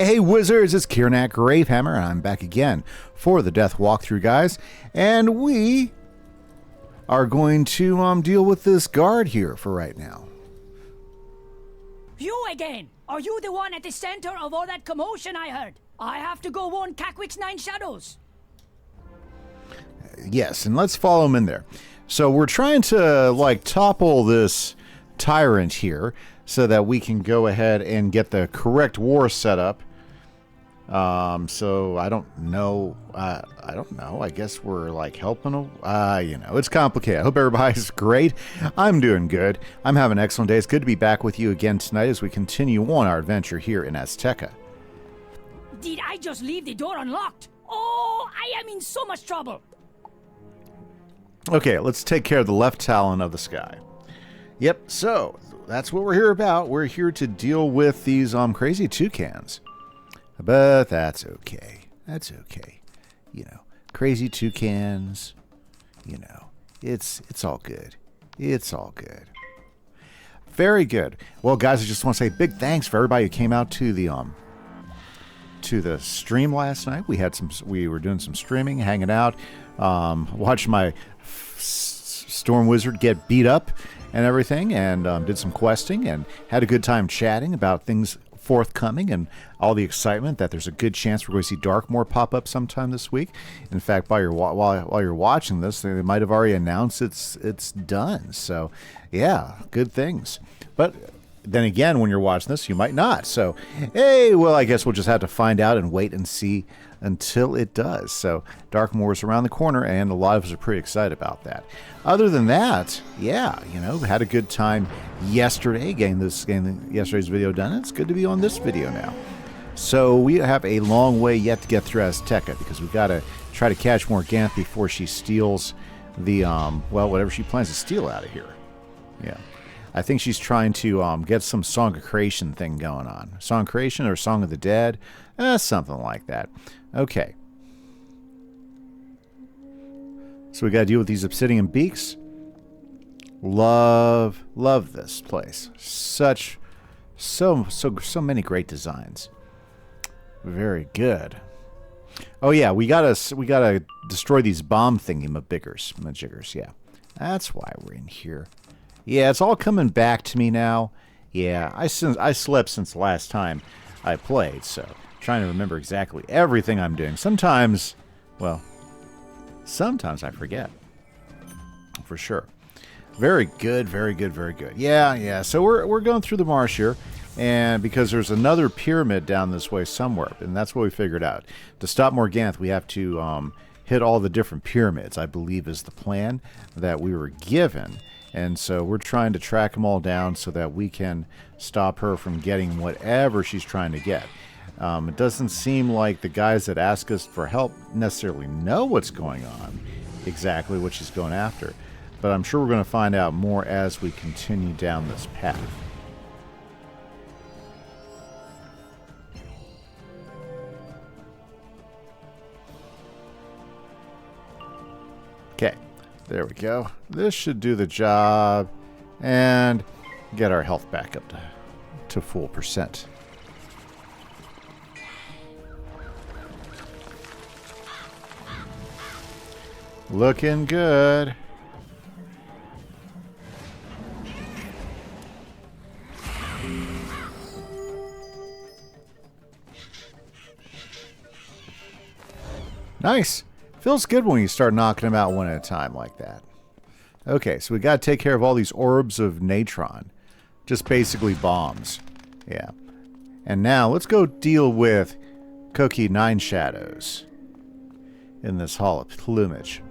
Hey Wizards, it's Kiernak Gravehammer, and I'm back again for the Death Walkthrough, guys. And we are going to deal with this guard here for right now. You again! Are you the one at the center of all that commotion I heard? I have to go warn Cackwick's 9 Shadows. Yes, and let's follow him in there. So we're trying to, topple this tyrant here so that we can go ahead and get the correct war set up. So I don't know. I guess we're helping them. It's complicated. I hope everybody's great. I'm doing good. I'm having an excellent day. It's good to be back with you again tonight as we continue on our adventure here in Azteca. Did I just leave the door unlocked? Oh, I am in so much trouble. Okay, let's take care of the left talon of the sky. Yep, so that's what we're here about. We're here to deal with these crazy toucans. But that's okay. That's okay. Crazy toucans. It's all good. It's all good. Very good. Well, guys, I just want to say big thanks for everybody who came out to the stream last night. We were doing some streaming, hanging out, watching my Storm Wizard get beat up and everything, and did some questing and had a good time chatting about things forthcoming and all the excitement that there's a good chance we're going to see Darkmoor pop up sometime this week. In fact, while you're watching this, they might have already announced it's done. So, yeah, good things. But then again, when you're watching this, you might not. So, hey, well, I guess we'll just have to find out and wait and see until it does. So, Darkmoor is around the corner, and a lot of us are pretty excited about that. Other than that, yeah, had a good time yesterday getting yesterday's video done. It's good to be on this video now. So we have a long way yet to get through Azteca because we've got to try to catch Morganth before she steals the whatever she plans to steal out of here. Yeah. I think she's trying to get some Song of Creation thing going on. Song of Creation or Song of the Dead? Something like that. Okay. So we got to deal with these obsidian beaks. Love this place. So many great designs. Very good. Oh yeah, we gotta destroy these bomb majiggers. Yeah, that's why we're in here. Yeah, it's all coming back to me now. Yeah, I slept since the last time I played, so trying to remember exactly everything I'm doing. Sometimes I forget. For sure. Very good, very good, very good. Yeah. So we're going through the marsh here, and because there's another pyramid down this way somewhere, and that's what we figured out. To stop Morganth, we have to hit all the different pyramids, I believe is the plan that we were given. And so we're trying to track them all down so that we can stop her from getting whatever she's trying to get. It doesn't seem like the guys that ask us for help necessarily know what's going on, exactly what she's going after. But I'm sure we're going to find out more as we continue down this path. Okay, there we go. This should do the job and get our health back up to full percent. Looking good. Nice. Feels good when you start knocking them out one at a time like that. Okay, so we got to take care of all these orbs of natron. Just basically bombs. Yeah. And now let's go deal with Cookie 9 Shadows in this Hall of Plumage.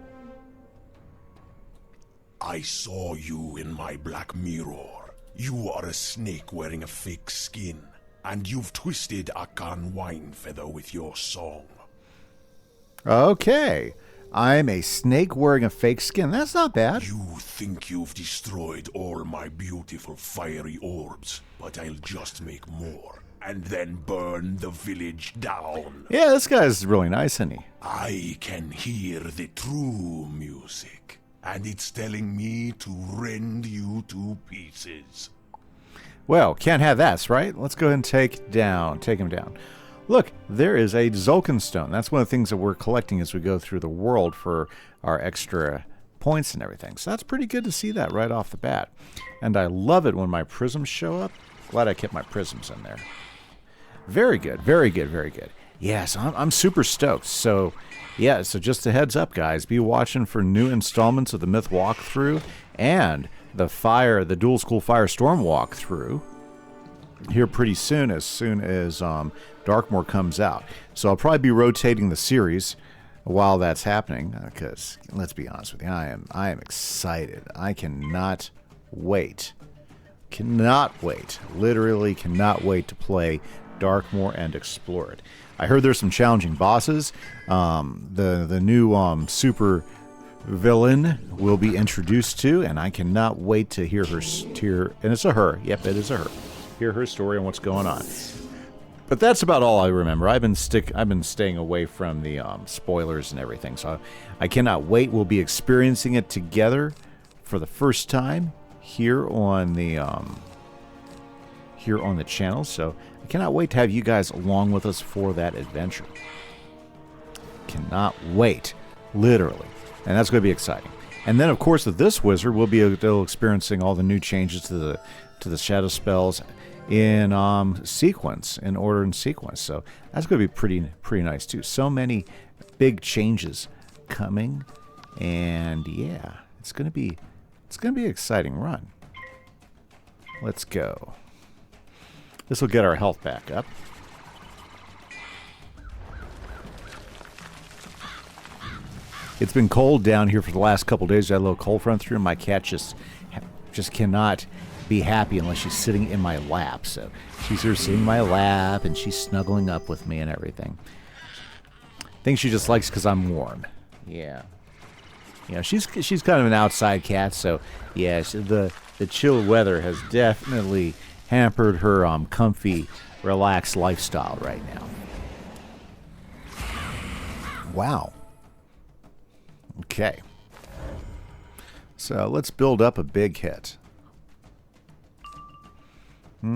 I saw you in my black mirror. You are a snake wearing a fake skin, and you've twisted Akan wine feather with your song. Okay. I'm a snake wearing a fake skin. That's not bad. You think you've destroyed all my beautiful fiery orbs, but I'll just make more, and then burn the village down. Yeah, this guy's really nice, isn't he? I can hear the true music, and it's telling me to rend you to pieces. Well, can't have that, right? Let's go ahead and take him down. Look, there is a Zulkin stone. That's one of the things that we're collecting as we go through the world for our extra points and everything. So that's pretty good to see that right off the bat. And I love it when my prisms show up. Glad I kept my prisms in there. Very good, very good, very good. Yes, I'm super stoked. So, yeah, so just a heads up, guys. Be watching for new installments of the Myth walkthrough and the Dual School Firestorm walkthrough here pretty soon as Darkmoor comes out. So I'll probably be rotating the series while that's happening because, let's be honest with you, I am excited. I cannot wait. Literally cannot wait to play Darkmoor and explore it. I heard there's some challenging bosses. The new super villain will be introduced to, and I cannot wait to hear her. And it's a her. Yep, it is a her. Hear her story and what's going on. But that's about all I remember. I've been staying away from the spoilers and everything, so I cannot wait. We'll be experiencing it together for the first time here on the channel. So I cannot wait to have you guys along with us for that adventure. Cannot wait, literally, and that's going to be exciting. And then, of course, with this wizard, we'll be experiencing all the new changes to the shadow spells in sequence, in order and sequence. So that's going to be pretty nice too. So many big changes coming, and yeah, it's going to be an exciting run. Let's go. This will get our health back up. It's been cold down here for the last couple days. I had a little cold front through, and my cat just cannot be happy unless she's sitting in my lap. So she's here sitting in my lap, and she's snuggling up with me and everything. I think she just likes because I'm warm. Yeah. You know, she's kind of an outside cat, so yeah, the chill weather has definitely hampered her comfy, relaxed lifestyle right now. Wow. Okay. So let's build up a big hit. It's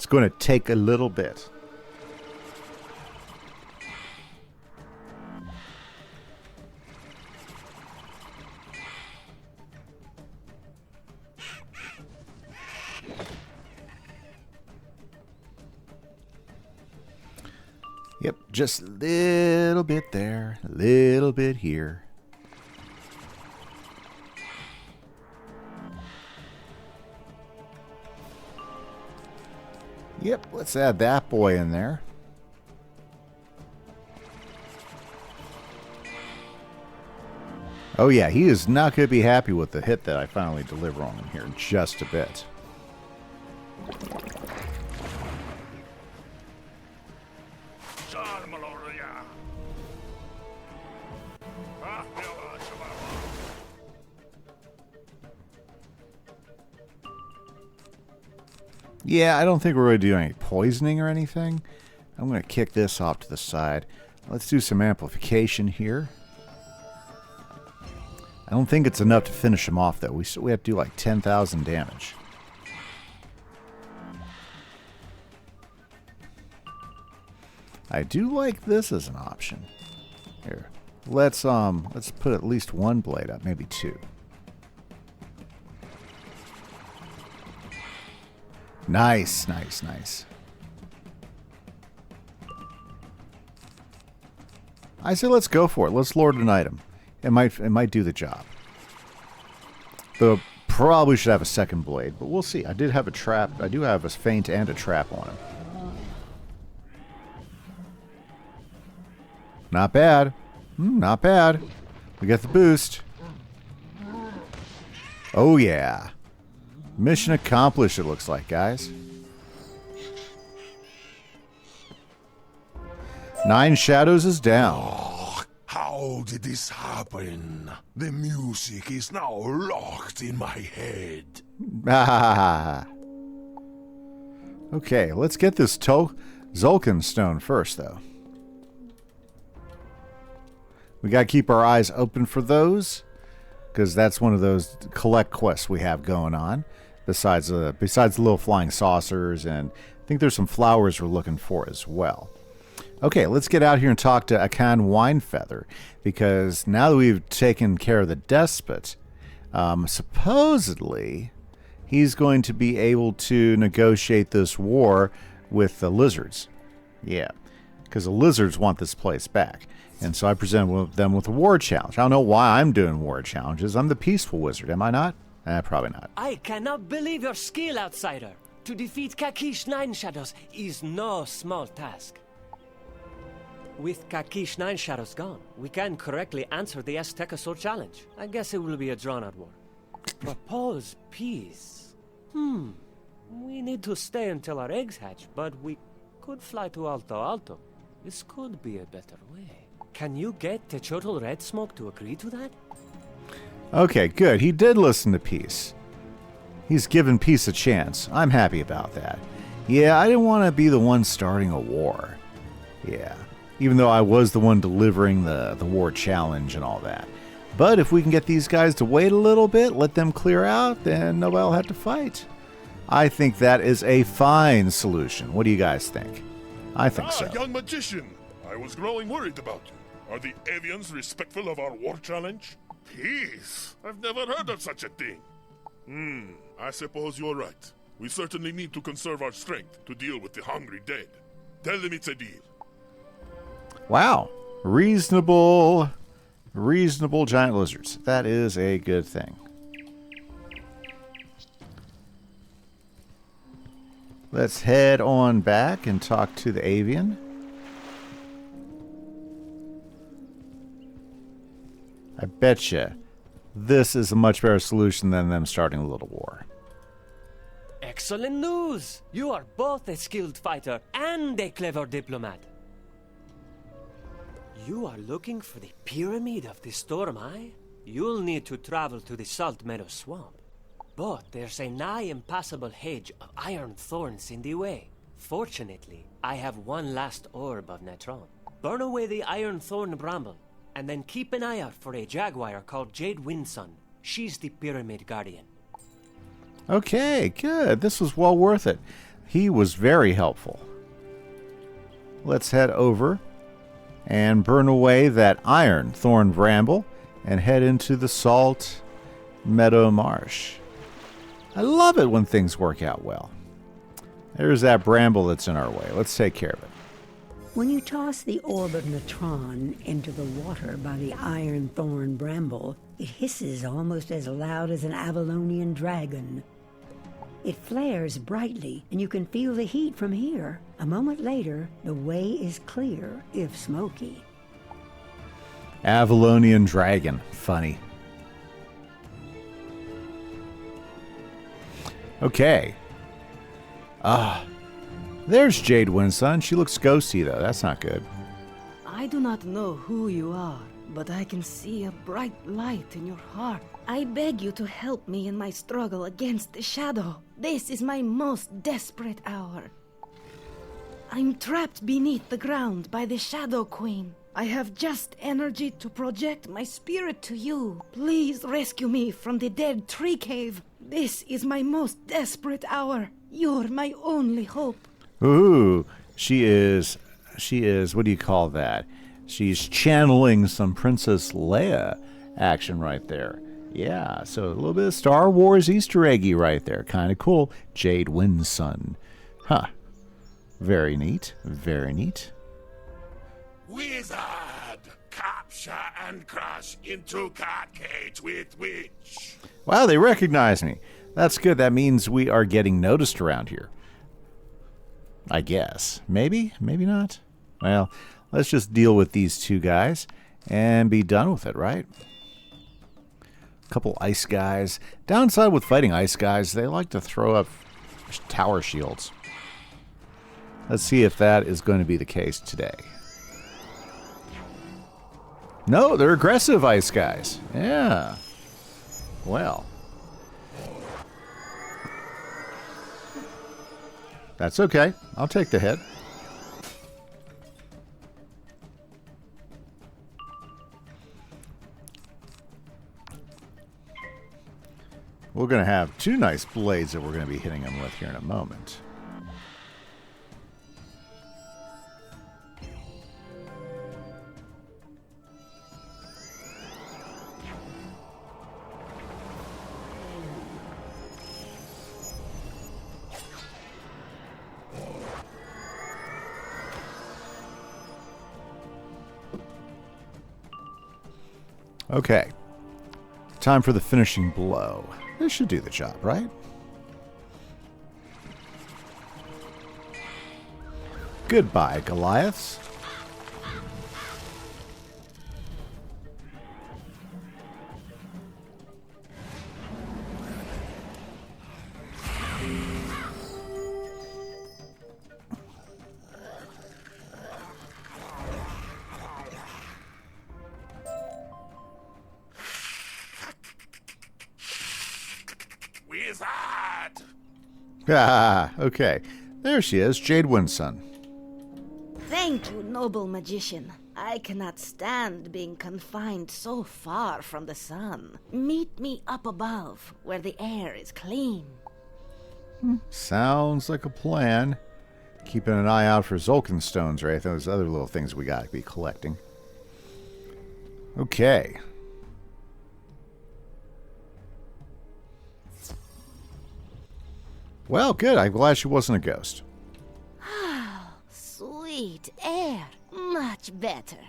going to take a little bit. Yep, just a little bit there, a little bit here. Yep, let's add that boy in there. Oh yeah, he is not going to be happy with the hit that I finally deliver on him here in just a bit. Yeah, I don't think we're going to do any poisoning or anything. I'm going to kick this off to the side. Let's do some amplification here. I don't think it's enough to finish him off, though. We have to do like 10,000 damage. I do like this as an option. Here, let's put at least one blade up, maybe two. Nice, nice, nice. I say let's go for it. Let's lord an item. It might do the job. Though probably should have a second blade, but we'll see. I did have a trap. I do have a feint and a trap on him. Not bad. Not bad. We got the boost. Oh yeah. Mission accomplished, it looks like, guys. 9 shadows is down. Oh, how did this happen? The music is now locked in my head. Okay, let's get this Zulkin stone first, though. We gotta keep our eyes open for those, because that's one of those collect quests we have going on. besides the little flying saucers, and I think there's some flowers we're looking for as well. Okay, let's get out here and talk to Akan Winefeather, because now that we've taken care of the despot, supposedly he's going to be able to negotiate this war with the lizards. Yeah, because the lizards want this place back. And so I present them with a war challenge. I don't know why I'm doing war challenges. I'm the peaceful wizard, am I not? Probably not. I cannot believe your skill, outsider. To defeat Kakish Nine Shadows is no small task. With Kakish Nine Shadows gone, we can correctly answer the Azteca challenge. I guess it will be a drawn-out war. Propose peace. We need to stay until our eggs hatch, but we could fly to Alto Alto. This could be a better way. Can you get Techotel Red Smoke to agree to that? Okay, good. He did listen to Peace. He's given Peace a chance. I'm happy about that. Yeah, I didn't want to be the one starting a war. Yeah, even though I was the one delivering the war challenge and all that. But if we can get these guys to wait a little bit, let them clear out, then nobody will have to fight. I think that is a fine solution. What do you guys think? I think so. Young magician, I was growing worried about you. Are the avians respectful of our war challenge? Peace? I've never heard of such a thing. I suppose you're right. We certainly need to conserve our strength to deal with the hungry dead. Tell them it's a deal. Wow. Reasonable giant lizards. That is a good thing. Let's head on back and talk to the avian. I betcha this is a much better solution than them starting a little war. Excellent news! You are both a skilled fighter and a clever diplomat. You are looking for the Pyramid of the Storm Eye? You'll need to travel to the Salt Meadow Swamp. But there's a nigh impassable hedge of iron thorns in the way. Fortunately, I have one last orb of Natron. Burn away the iron thorn bramble, and then keep an eye out for a jaguar called Jade Windsun. She's the Pyramid Guardian. Okay, good. This was well worth it. He was very helpful. Let's head over and burn away that iron thorn bramble and head into the Salt Meadow Marsh. I love it when things work out well. There's that bramble that's in our way. Let's take care of it. When you toss the orb of Natron into the water by the iron thorn bramble, it hisses almost as loud as an Avalonian dragon. It flares brightly, and you can feel the heat from here. A moment later, the way is clear, if smoky. Avalonian dragon. Funny. Okay. There's Jade Windsun. She looks ghosty, though. That's not good. I do not know who you are, but I can see a bright light in your heart. I beg you to help me in my struggle against the shadow. This is my most desperate hour. I'm trapped beneath the ground by the Shadow Queen. I have just energy to project my spirit to you. Please rescue me from the dead tree cave. This is my most desperate hour. You're my only hope. Ooh, she is, what do you call that? She's channeling some Princess Leia action right there. Yeah, so a little bit of Star Wars Easter eggy right there. Kind of cool. Jade Windsun. Huh. Very neat. Very neat. Wizard! Capture and crush into cat cage with witch. Wow, they recognize me. That's good. That means we are getting noticed around here. I guess. Maybe? Maybe not? Well, let's just deal with these two guys and be done with it, right? Couple ice guys. Downside with fighting ice guys, they like to throw up tower shields. Let's see if that is going to be the case today. No, they're aggressive ice guys. Yeah. Well. That's okay. I'll take the hit. we're going to have two nice blades that we're going to be hitting him with here in a moment. Okay. Time for the finishing blow. This should do the job, right? Goodbye, Goliaths. Wizard! Ah, okay. There she is, Jade Windson. Thank you, noble magician. I cannot stand being confined so far from the sun. Meet me up above, where the air is clean. Sounds like a plan. Keeping an eye out for Zulkin stones, right? Those other little things we got to be collecting. Okay. Well, good. I'm glad she wasn't a ghost. Sweet air. Much better.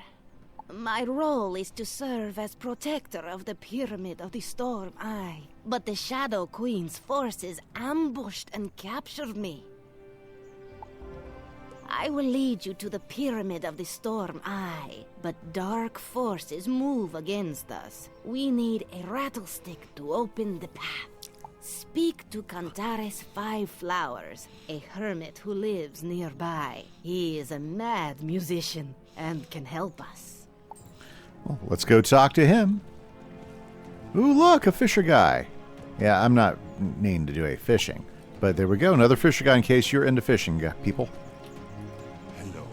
My role is to serve as protector of the Pyramid of the Storm Eye. But the Shadow Queen's forces ambushed and captured me. I will lead you to the Pyramid of the Storm Eye, but dark forces move against us. We need a rattlestick to open the path. Speak to Cantares Five Flowers, a hermit who lives nearby. He is a mad musician and can help us. Well, let's go talk to him. Ooh, look, a fisher guy. Yeah, I'm not meaning to do a fishing, but there we go. Another fisher guy in case you're into fishing, people. Hello?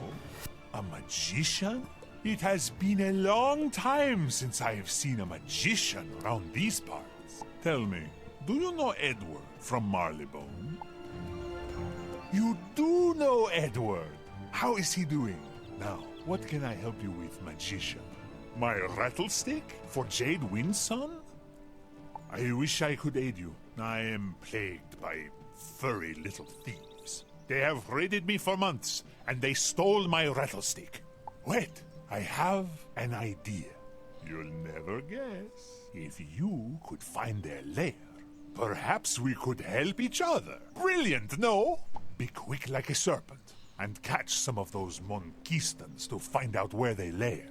A magician? It has been a long time since I have seen a magician around these parts. Tell me, do you know Edward from Marleybone? You do know Edward! How is he doing? Now, what can I help you with, magician? My rattlestick for Jade Windson? I wish I could aid you. I am plagued by furry little thieves. They have raided me for months, and they stole my rattlestick. Wait, I have an idea. You'll never guess. If you could find their lair, perhaps we could help each other. Brilliant, no? Be quick like a serpent, and catch some of those Monquistans to find out where they lair.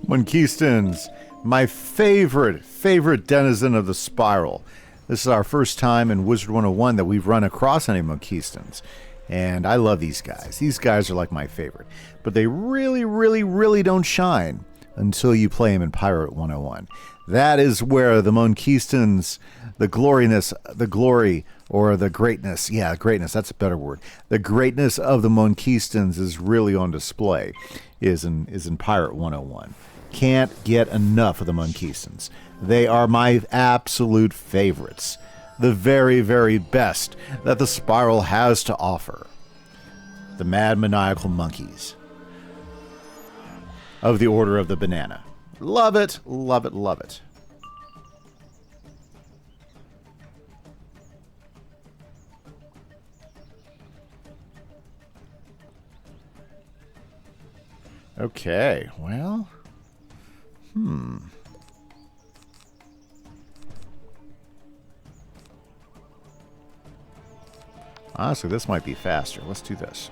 Monquistans, my favorite denizen of the Spiral. This is our first time in Wizard 101 that we've run across any Monquistans. And I love these guys. These guys are like my favorite. But they really don't shine until you play them in Pirate 101. That is where the Monquistans, the glory, or the greatness, greatness, that's a better word. The greatness of the Monquistans is really on display, is in Pirate 101. Can't get enough of the Monquistans. They are my absolute favorites. The very best that the Spiral has to offer. The mad maniacal monkeys of the Order of the Banana. Love it, love it, love it. Okay, well, honestly, this might be faster. Let's do this.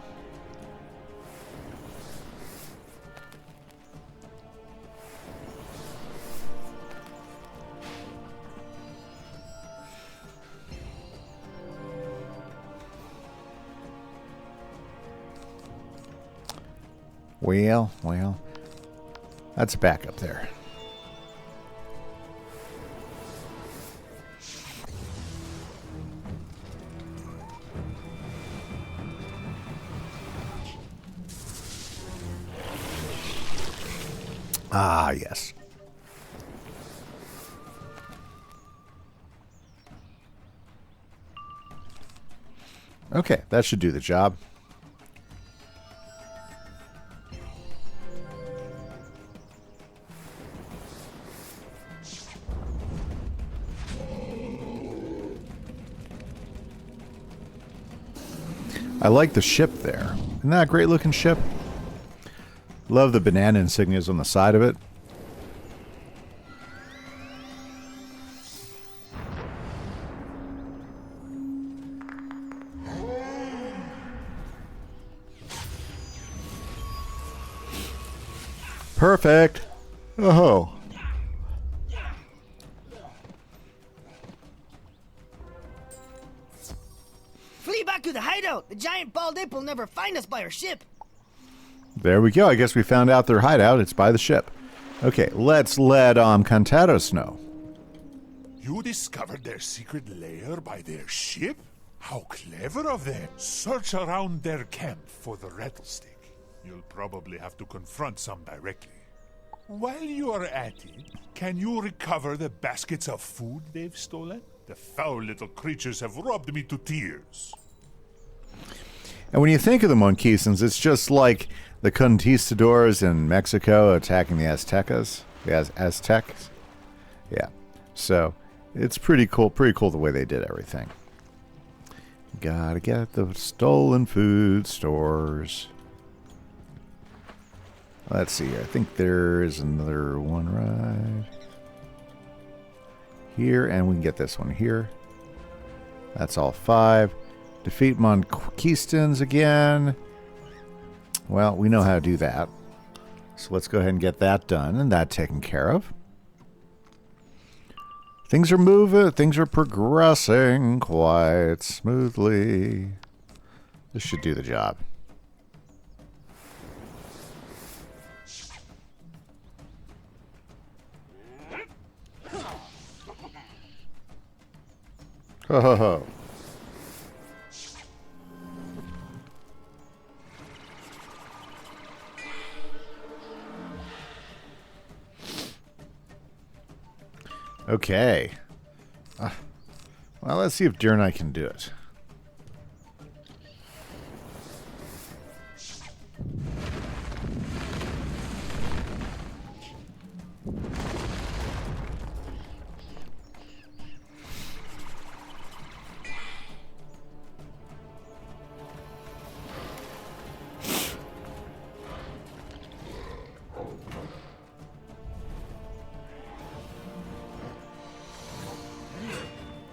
Well, that's back up there. Ah, yes. Okay, that should do the job. I like the ship there. Isn't that a great looking ship? Love the banana insignias on the side of it. Perfect. Oh. Flee back to the hideout. The giant bald ape will never find us by our ship. There we go. I guess we found out their hideout. It's by the ship. Okay, let's let Cantaros know. You discovered their secret lair by their ship? How clever of them. Search around their camp for the rattlestick. You'll probably have to confront some directly. While you are at it, can you recover the baskets of food they've stolen? The foul little creatures have robbed me to tears. And when you think of the Monquistans, it's just like the conquistadors in Mexico attacking the Aztecas. The Aztecs. Yeah. So, it's pretty cool. Pretty cool the way they did everything. Gotta get the stolen food stores. Let's see here. I think there is another one right here, and we can get this one here. That's all 5. Defeat Monquistans again. Well, we know how to do that. So let's go ahead and get that done and that taken care of. Things are moving. Things are progressing quite smoothly. This should do the job. Ho ho ho. Okay. Well, let's see if Deer and I can do it.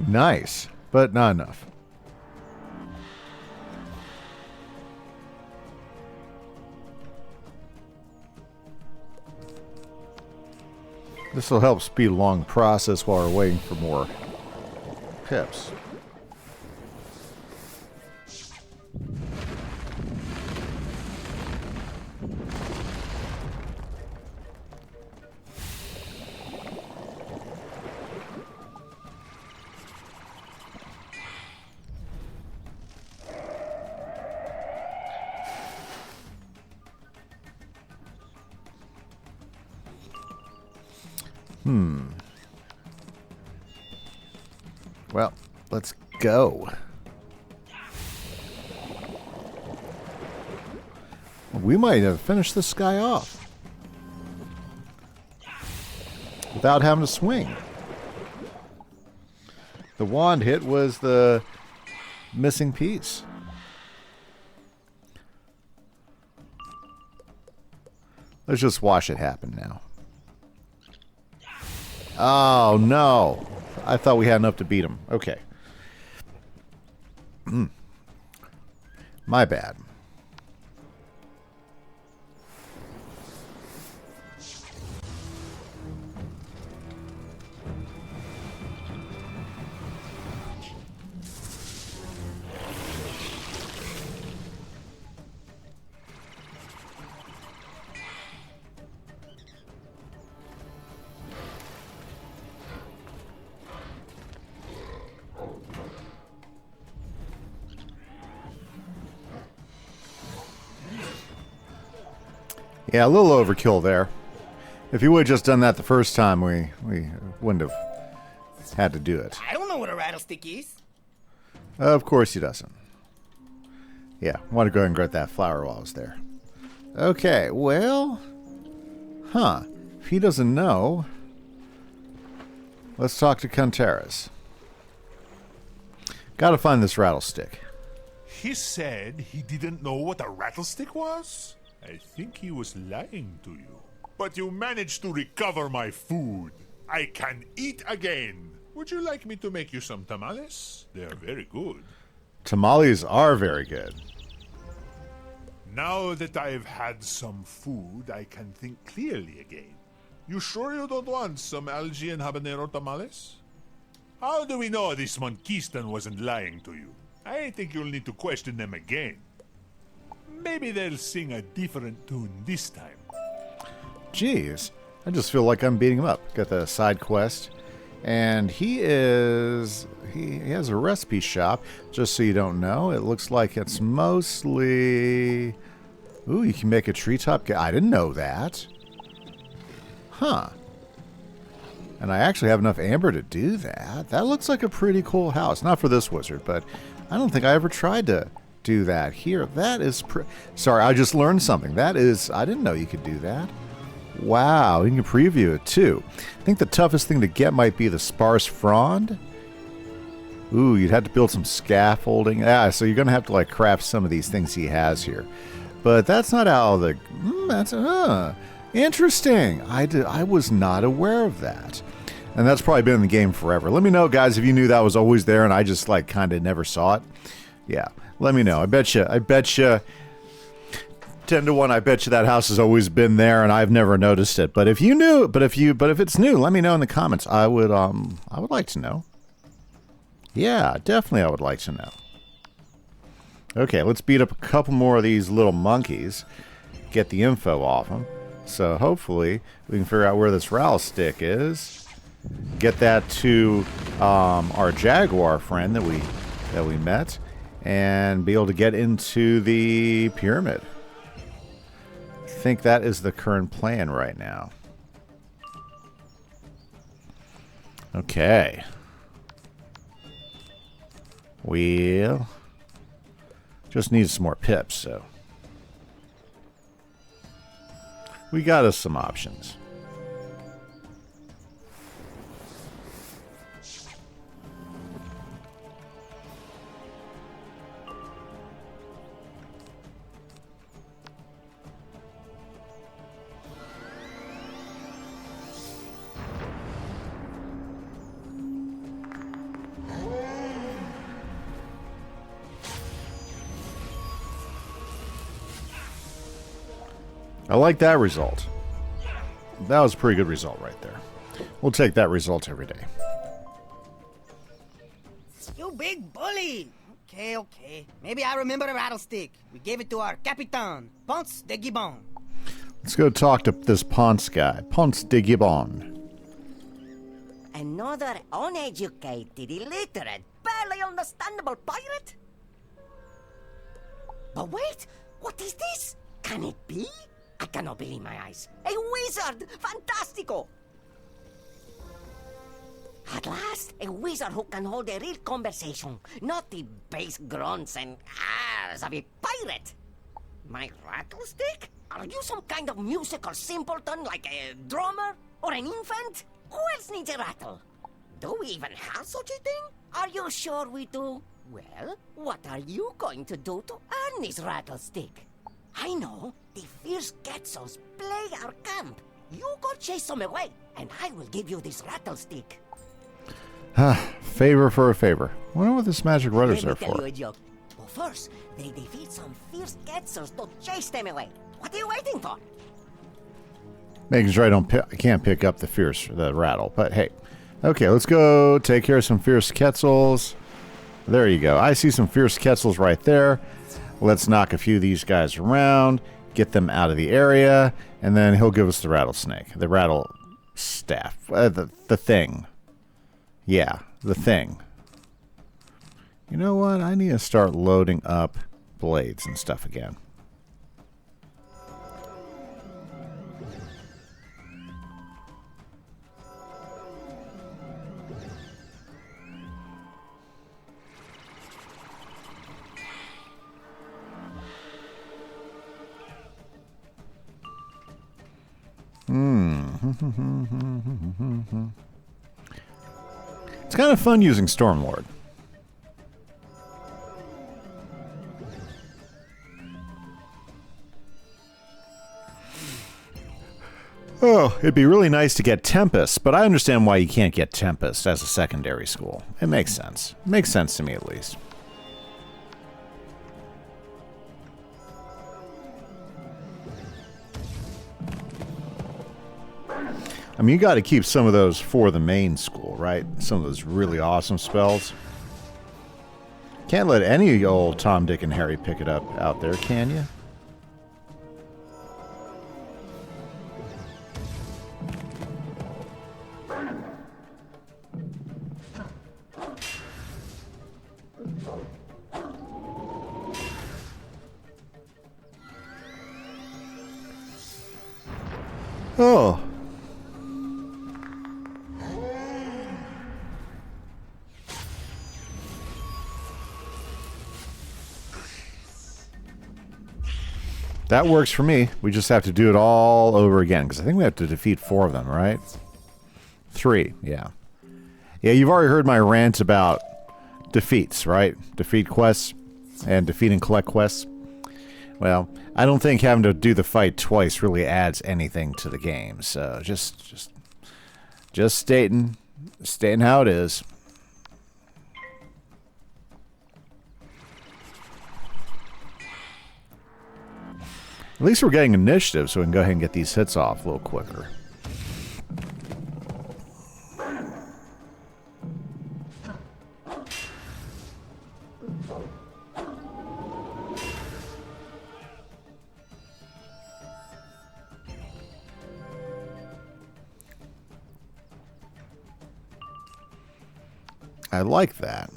Nice, but not enough. This will help speed along the process while we're waiting for more pips. Well, let's go. We might have finished this guy off without having to swing. The wand hit was the missing piece. Let's just watch it happen now. Oh, no. I thought we had enough to beat him. Okay. My bad. Yeah, a little overkill there. If you would have just done that the first time, we wouldn't have had to do it. I don't know what a rattlestick is. Of course he doesn't. Yeah, want to go ahead and get that flower while I was there. Okay, well... Huh. If he doesn't know... Let's talk to Contreras. Gotta find this rattlestick. He said he didn't know what a rattlestick was? I think he was lying to you. But you managed to recover my food. I can eat again. Would you like me to make you some tamales? They are very good. Tamales are very good. Now that I've had some food, I can think clearly again. You sure you don't want some algae and habanero tamales? How do we know this Monquistan wasn't lying to you? I think you'll need to question them again. Maybe they'll sing a different tune this time. Jeez, I just feel like I'm beating him up. Got the side quest. And he has a recipe shop, just so you don't know. It looks like it's mostly... Ooh, you can make a treetop... I didn't know that. Huh. And I actually have enough amber to do that. That looks like a pretty cool house. Not for this wizard, but I don't think I ever tried to do that here. That is... Sorry, I just learned something. That is... I didn't know you could do that. Wow, you can preview it too. I think the toughest thing to get might be the sparse frond. Ooh, you'd have to build some scaffolding. Yeah, so you're going to have to like craft some of these things he has here. But that's not how the... that's... interesting. I was not aware of that. And that's probably been in the game forever. Let me know, guys, if you knew that was always there and I just like kind of never saw it. Yeah, let me know. I bet you 10 to 1, I bet you that house has always been there and I've never noticed it. But if you knew, but if it's new, let me know in the comments. I would like to know. Yeah, definitely I would like to know. Okay, let's beat up a couple more of these little monkeys. Get the info off them. So hopefully we can figure out where this rattlestick is. Get that to our jaguar friend that we met. And be able to get into the pyramid. I think that is the current plan right now. Okay. Well, just need some more pips, so we got us some options. I like that result. That was a pretty good result right there. We'll take that result every day. You big bully! Okay. Maybe I remember a rattlestick. We gave it to our Capitan, Ponce de Gibbon. Let's go talk to this Ponce guy. Ponce de Gibbon. Another uneducated, illiterate, barely understandable pirate? But wait, what is this? Can it be? I cannot believe my eyes. A wizard! Fantastico! At last, a wizard who can hold a real conversation, not the base grunts and ahs of a pirate. My rattlestick? Are you some kind of musical simpleton like a drummer or an infant? Who else needs a rattle? Do we even have such a thing? Are you sure we do? Well, what are you going to do to earn this rattlestick? I know. The fierce Quetzals plague our camp. You go chase them away, and I will give you this rattlestick. Favor for a favor. I wonder what this magic rudders are Let me tell for. you a joke. But first, they defeat some fierce Quetzals to chase them away. What are you waiting for? Making sure I can't pick up the rattle. But hey, okay, let's go take care of some fierce Quetzals. There you go. I see some fierce Quetzals right there. Let's knock a few of these guys around, get them out of the area, and then he'll give us the rattlesnake, the rattle staff, the thing. Yeah, the thing. You know what? I need to start loading up blades and stuff again. It's kind of fun using Stormlord. Oh, it'd be really nice to get Tempest, but I understand why you can't get Tempest as a secondary school. It makes sense. Makes sense to me, at least. I mean, you got to keep some of those for the main school, right? Some of those really awesome spells. Can't let any old Tom, Dick, and Harry pick it up out there, can you? Oh. That works for me. We just have to do it all over again, because I think we have to defeat 4 of them, right? 3, yeah. Yeah, you've already heard my rant about defeats, right? Defeat quests and defeat and collect quests. Well, I don't think having to do the fight twice really adds anything to the game. So just stating how it is. At least we're getting initiative, so we can go ahead and get these hits off a little quicker. I like that.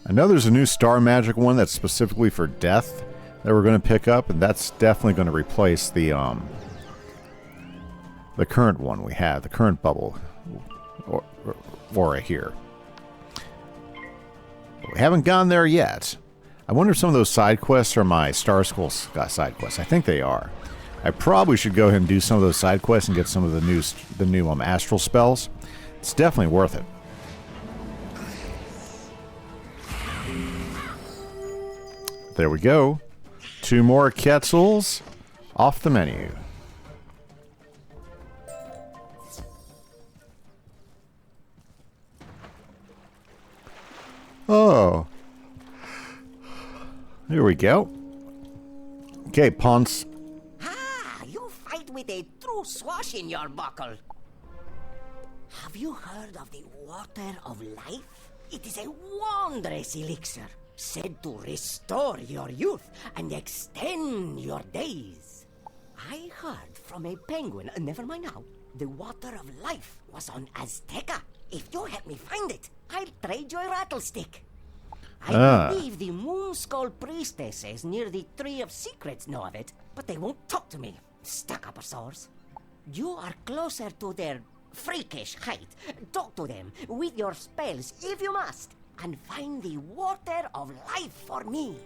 I know there's a new Star Magic one that's specifically for death that we're going to pick up, and that's definitely going to replace the current one we have, the current bubble aura here. But we haven't gone there yet. I wonder if some of those side quests are my Star School side quests. I think they are. I probably should go ahead and do some of those side quests and get some of the new astral spells. It's definitely worth it. There we go. 2 more Quetzals off the menu. Oh. Here we go. Okay, Ponce. Ah, you fight with a true swash in your buckle. Have you heard of the water of life? It is a wondrous elixir, said to restore your youth and extend your days. I heard from a penguin, never mind now, the water of life was on Azteca. If you help me find it, I'll trade you a rattlestick. I believe the Moon Skull priestesses near the Tree of Secrets know of it, but they won't talk to me, stuck-upper-sores. You are closer to their freakish height. Talk to them with your spells, if you must, and find the water of life for me.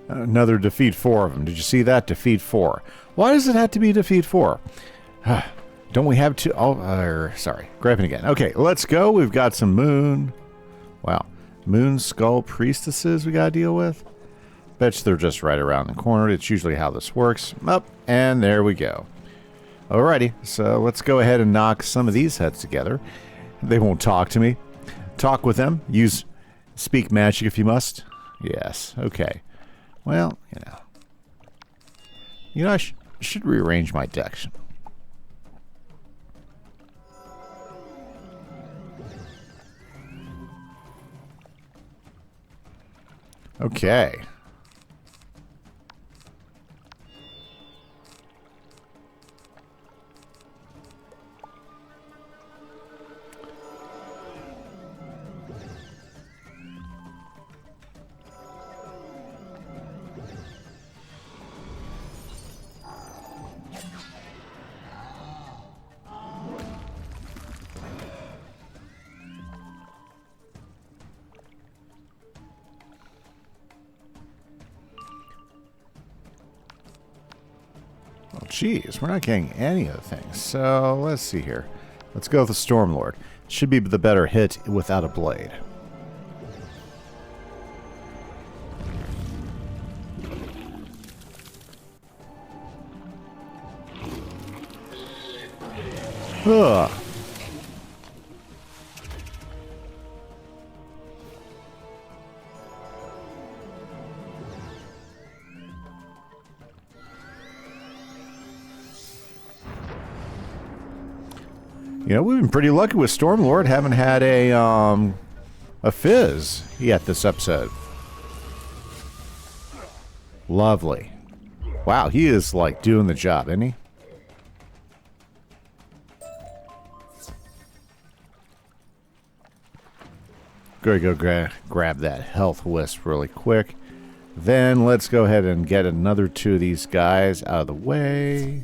Another defeat 4 of them. Did you see that? Defeat 4. Why does it have to be defeat 4? Don't we have 2? Oh, sorry. Grabbing again. Okay, let's go. We've got some moon. Wow. Moon Skull priestesses we got to deal with. Bet you they're just right around the corner. It's usually how this works. Up, and there we go. Alrighty, so let's go ahead and knock some of these heads together. They won't talk to me. Talk with them. Speak magic if you must. Yes, okay. Well, I should rearrange my deck. Okay. Geez, we're not getting any of the things. So let's see here. Let's go with the Stormlord. Should be the better hit without a blade. Ugh. You know, we've been pretty lucky with Stormlord. Haven't had a fizz yet this episode. Lovely. Wow, he is like doing the job, isn't he? Gonna go grab that health wisp really quick. Then let's go ahead and get another two of these guys out of the way.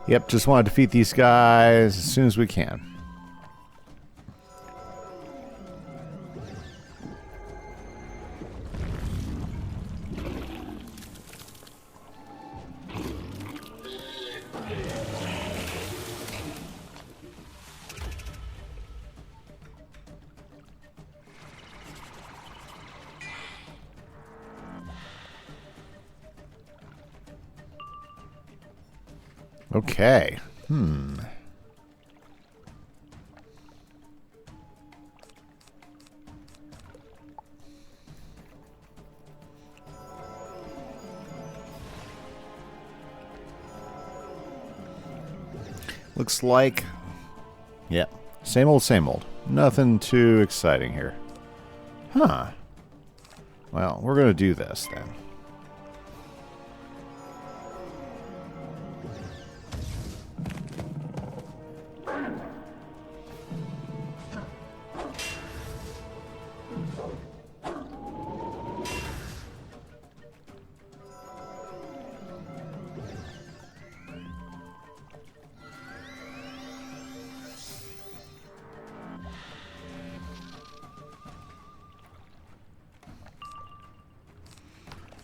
Yep, just want to defeat these guys as soon as we can. Okay. Looks like, yeah, same old, same old. Nothing too exciting here. Huh. Well, we're going to do this then.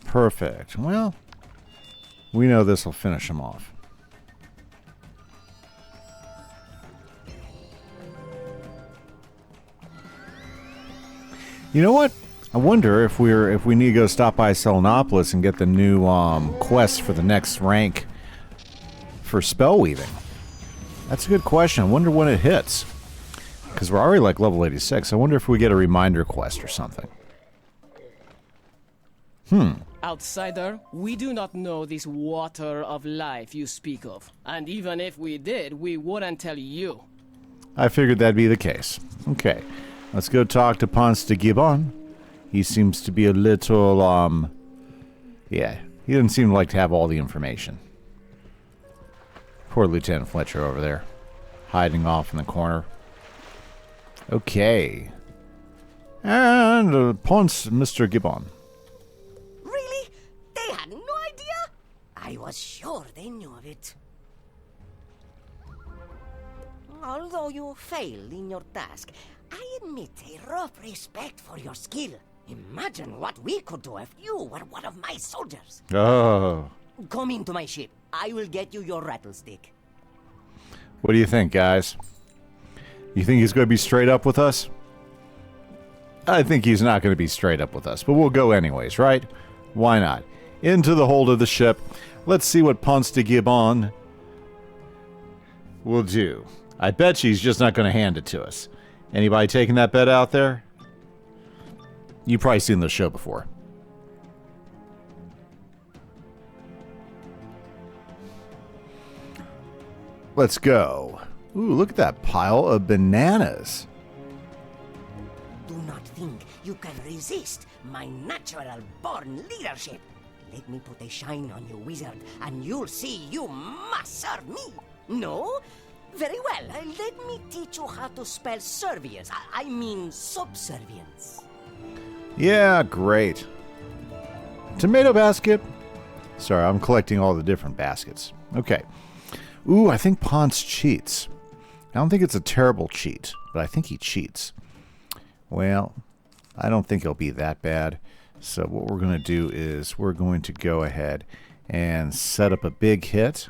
Perfect. Well, we know this will finish him off. You know what? I wonder if we need to go stop by Selenopolis and get the new quest for the next rank for spell weaving. That's a good question. I wonder when it hits. Because we're already like level 86. I wonder if we get a reminder quest or something. Outsider, we do not know this water of life you speak of. And even if we did, we wouldn't tell you. I figured that'd be the case. Okay, let's go talk to Ponce de Gibbon. He seems to be a little, yeah, he doesn't seem like to have all the information. Poor Lieutenant Fletcher over there, hiding off in the corner. Okay. And Ponce, Mr. Gibbon. Really? They had no idea? I was sure they knew of it. Although you failed in your task, I admit a rough respect for your skill. Imagine what we could do if you were one of my soldiers. Oh. Come into my ship. I will get you your rattlestick. What do you think, guys? You think he's going to be straight up with us? I think he's not going to be straight up with us, but we'll go anyways, right? Why not? Into the hold of the ship. Let's see what Ponce de Gibbon will do. I bet she's just not going to hand it to us. Anybody taking that bet out there? You've probably seen the show before. Let's go. Ooh, look at that pile of bananas. Do not think you can resist my natural-born leadership. Let me put a shine on you, wizard, and you'll see you must serve me. No? Very well. Let me teach you how to spell servience. I mean subservience. Yeah, great. Tomato basket. Sorry, I'm collecting all the different baskets. Okay. Ooh, I think Ponce cheats. I don't think it's a terrible cheat, but I think he cheats. Well, I don't think it'll be that bad. So what we're going to do is we're going to go ahead and set up a big hit.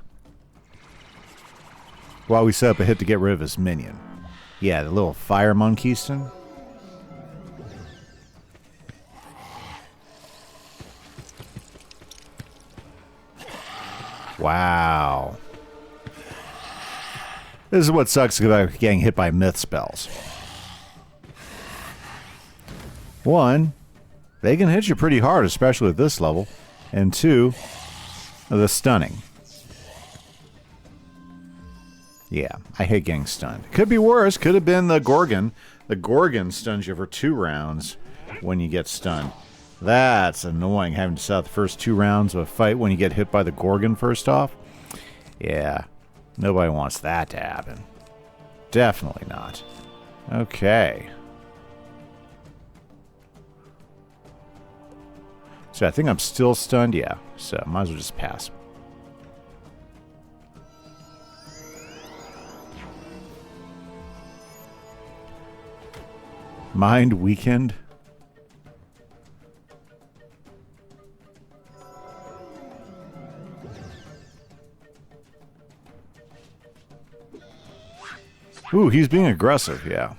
While we set up a hit to get rid of his minion. Yeah, the little fire Monquistan. Wow. This is what sucks about getting hit by myth spells. One, they can hit you pretty hard, especially at this level. And two, the stunning. Yeah, I hate getting stunned. Could be worse. Could have been the Gorgon. The Gorgon stuns you for 2 rounds when you get stunned. That's annoying, having to set the first 2 rounds of a fight when you get hit by the Gorgon first off. Yeah, nobody wants that to happen. Definitely not. Okay. So I think I'm still stunned. Yeah, so might as well just pass. Mind weakened. Ooh, he's being aggressive, yeah.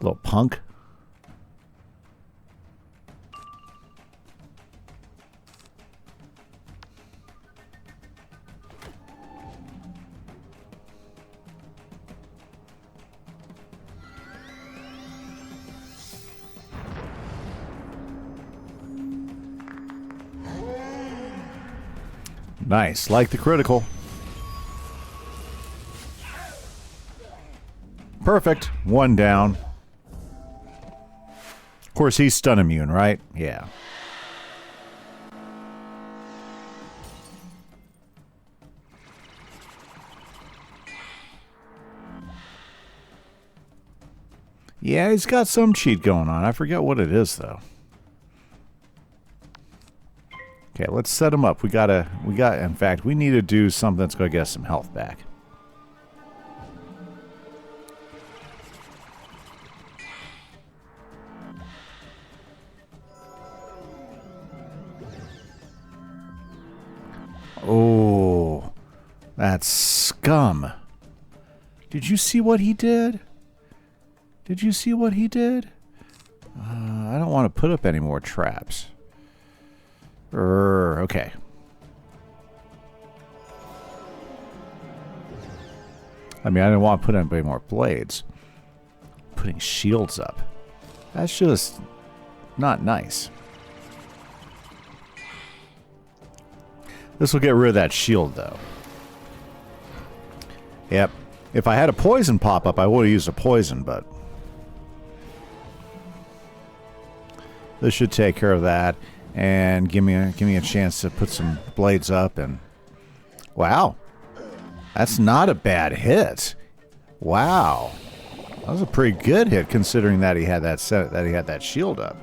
Little punk. Nice, like the critical. Perfect. 1 down. Of course, he's stun immune, right? Yeah. Yeah, he's got some cheat going on. I forget what it is, though. Okay, let's set him up. In fact, we need to do something that's going to get us some health back. Oh, that's scum. Did you see what he did? Did you see what he did? I don't want to put up any more traps. Okay. I mean, I didn't want to put anybody more blades. Putting shields up. That's just not nice. This will get rid of that shield, though. Yep. If I had a poison pop up, I would have used a poison, but this should take care of that and give me a chance to put some blades up. And wow, that's not a bad hit. Wow, that was a pretty good hit considering that he had that shield up.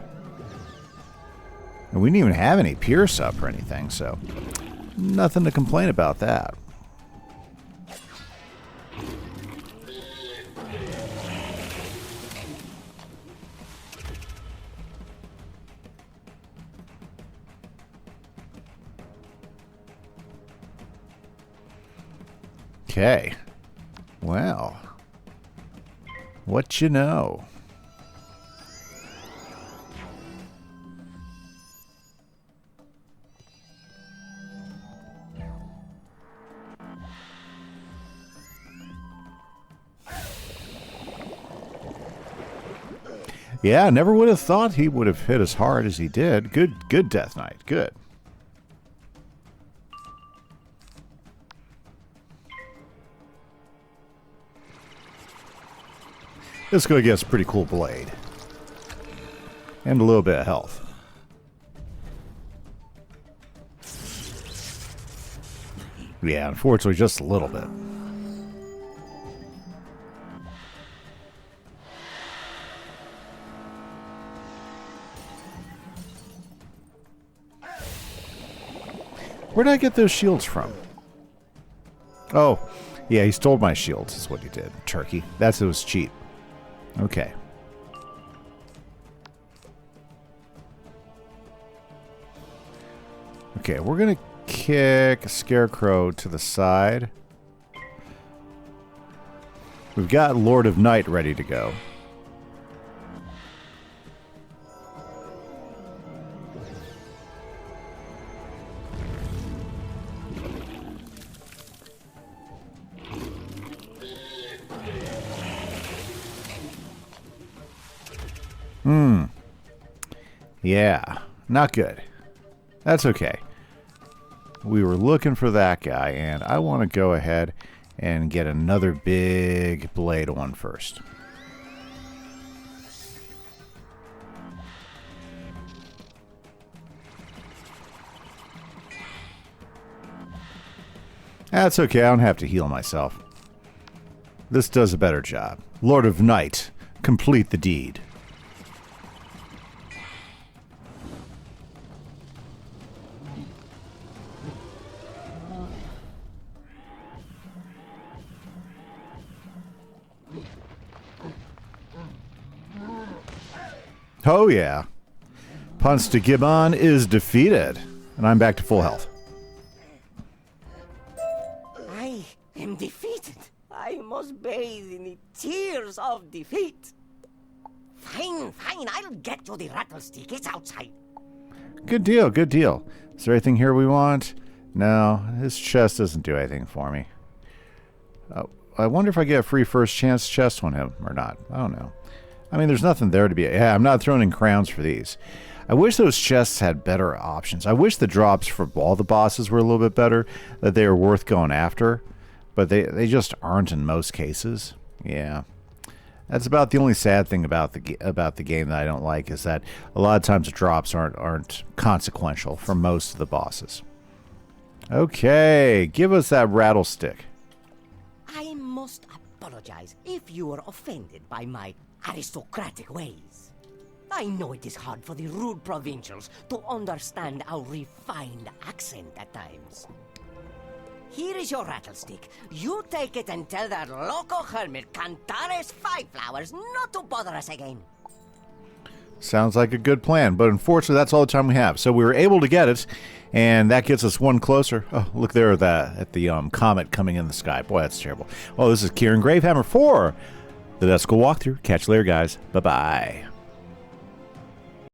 And we didn't even have any pierce up or anything, so nothing to complain about that. Okay. Well, what you know? Yeah, never would have thought he would have hit as hard as he did. Good Death Knight. Good. This is going to get us a pretty cool blade. And a little bit of health. Yeah, unfortunately, just a little bit. Where did I get those shields from? Oh, yeah, he stole my shields is what he did. Turkey. It was cheap. Okay. Okay, we're going to kick Scarecrow to the side. We've got Lord of Night ready to go. Yeah, not good. That's okay. We were looking for that guy, and I want to go ahead and get another big blade one first. That's okay, I don't have to heal myself. This does a better job. Lord of Night, complete the deed. Oh yeah. Punch to Gibbon is defeated. And I'm back to full health. I am defeated. I must bathe in the tears of defeat. Fine, I'll get you the rattlestick. It's outside. Good deal, good deal. Is there anything here we want? No, his chest doesn't do anything for me. I wonder if I get a free first chance chest on him or not. I don't know. I mean, there's nothing there to be... Yeah, I'm not throwing in crowns for these. I wish those chests had better options. I wish the drops for all the bosses were a little bit better, that they were worth going after. But they just aren't in most cases. Yeah. That's about the only sad thing about the game that I don't like, is that a lot of times the drops aren't consequential for most of the bosses. Okay, give us that rattlestick. I must apologize if you were offended by my aristocratic ways. I know it is hard for the rude provincials to understand our refined accent at times. Here is your rattlestick. You take it and tell that local hermit Cantares Five Flowers not to bother us again. Sounds like a good plan, but unfortunately that's all the time we have. So we were able to get it, and that gets us one closer. Oh, look there at the comet coming in the sky. Boy, that's terrible. Oh, this is Kieran Gravehammer for the Death School walkthrough. Catch you later, guys. Bye-bye.